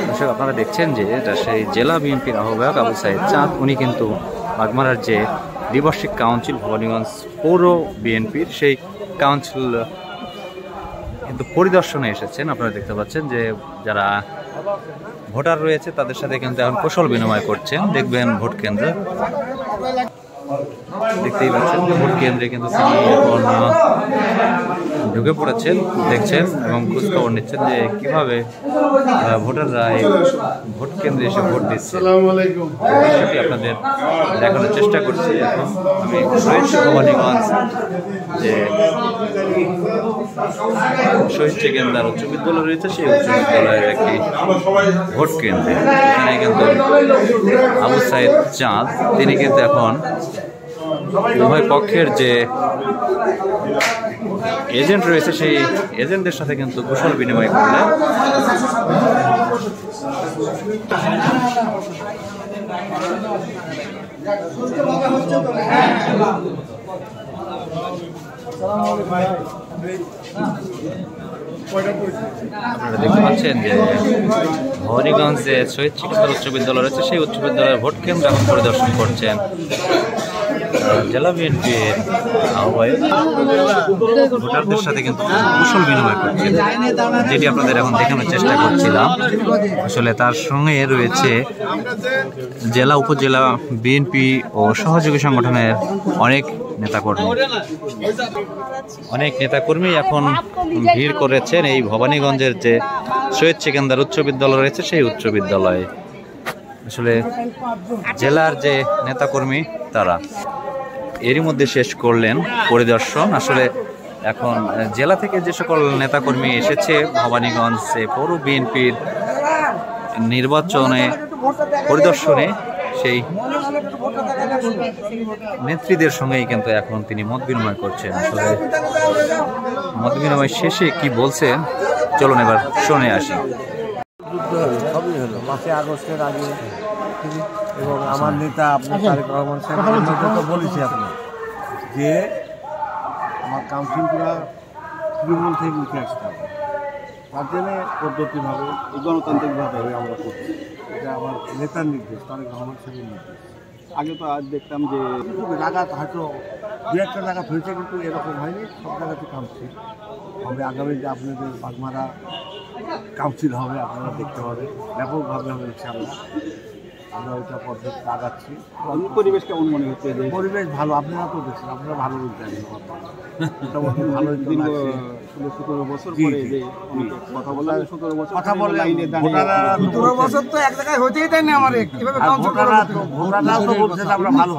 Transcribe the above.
দর্শক আপনারা দেখছেন যে রাজশাহী জেলা বিএনপির আহ্বায়ক আবু সাইদ চাঁদ উনি কিন্তু বাগমারার যে দ্বিবার্ষিক কাউন্সিল ভবানীগঞ্জ পৌর বিএনপির সেই কাউন্সিল কিন্তু পরিদর্শনে এসেছেন। আপনারা দেখতে পাচ্ছেন যে যারা ভোটার রয়েছে তাদের সাথে কিন্তু এখন কুশল বিনিময় করছেন। দেখবেন ভোট কেন্দ্রে, দেখতেই পাচ্ছেন যে ভোট কেন্দ্রে কিন্তু তিনি এখন ঢুকে পড়েছেন, দেখছেন এবং খোঁজখবর নিচ্ছেন যে কিভাবে ভোটাররা এই ভোট কেন্দ্রে এসে ভোট দিচ্ছে। সেটি আপনাদের দেখানোর চেষ্টা করছি। এখন আমি রয়েছি ভবানীগঞ্জ যে শহীদ সেকেন্দার উচ্চ বিদ্যালয় রয়েছে, সেই উচ্চ বিদ্যালয়ের একটি ভোট কেন্দ্রে এখানে কিন্তু আবু সাইদ চাঁদ তিনি কিন্তু এখন উভয় পক্ষের যে এজেন্ট রয়েছে সেই এজেন্টদের সাথে কিন্তু কুশল বিনিময় করলেন। আপনারা দেখতে পাচ্ছেন যে ভবানীগঞ্জে শহীদ সেকেন্দার উচ্চ বিদ্যালয় রয়েছে, সেই উচ্চ বিদ্যালয়ের ভোট কেন্দ্র এখন পরিদর্শন করছেন জেলা বিএনপির আহ্বায়ক। ভোটারদের সাথে কিন্তু কুশল বিনিময় করছেন, যেটি আপনাদের এখন দেখানোর চেষ্টা করছিলাম। আসলে তার সঙ্গে রয়েছে জেলা উপজেলা বিএনপি ও সহযোগী সংগঠনের অনেক নেতাকর্মী এখন ভিড় করেছেন এই ভবানীগঞ্জের যে শহীদ সেকেন্দার উচ্চ বিদ্যালয় রয়েছে সেই উচ্চ বিদ্যালয়ে। আসলে জেলার যে নেতাকর্মী তারা এরই মধ্যে শেষ করলেন পরিদর্শন। আসলে এখন জেলা থেকে যে সকল নেতাকর্মী এসেছে ভবানীগঞ্জ পৌর বিএনপির নির্বাচনে পরিদর্শনে, সেই নেত্রীদের সঙ্গেই কিন্তু এখন তিনি মত বিনিময় করছেন। আসলে মত বিনিময় শেষে কি বলছেন চলুন এবার শুনে আসি। সবই হলো 5 আগস্টের আগে, এবং আমার নেতা আপনার তারেক রহমান সাহেব তো বলেছি আপনি যে আমার কাউন্সিলরা তৃণমূল থেকে উঠে আসতে হবে, তার জন্য পদ্ধতিভাবে গণতান্ত্রিকভাবে আমরা করছি। এটা আমার নেতার নির্দেশ, তারেক রহমান সাহেবের নির্দেশ। আগে তো আজ দেখতাম যে জায়গাত হয়তো দু একটা জায়গা হয়েছে, কিন্তু এরকম হয়নি, সব জায়গাতে কাউন্সিল হবে। আগামী যে আপনাদের বাগমারা কাউন্সিল হবে আপনারা দেখতে পাবেন, ব্যাপকভাবে হবে ইনশাআল্লাহ। আমরা ওইটা পদ্ধতি আগাচ্ছি। পরিবেশ কেমন মনে হচ্ছে? যে পরিবেশ ভালো, আপনারা তো দেখছেন, আপনারা ভালো বলতে মোটামুটি ভালো। 17 বছর পরে যে কথা বলা, 17 বছর কথা বলে 17 বছর তো এক জায়গায় হতেই দেয় না। আমার ভোটাররা তো বলছে আমরা ভালো।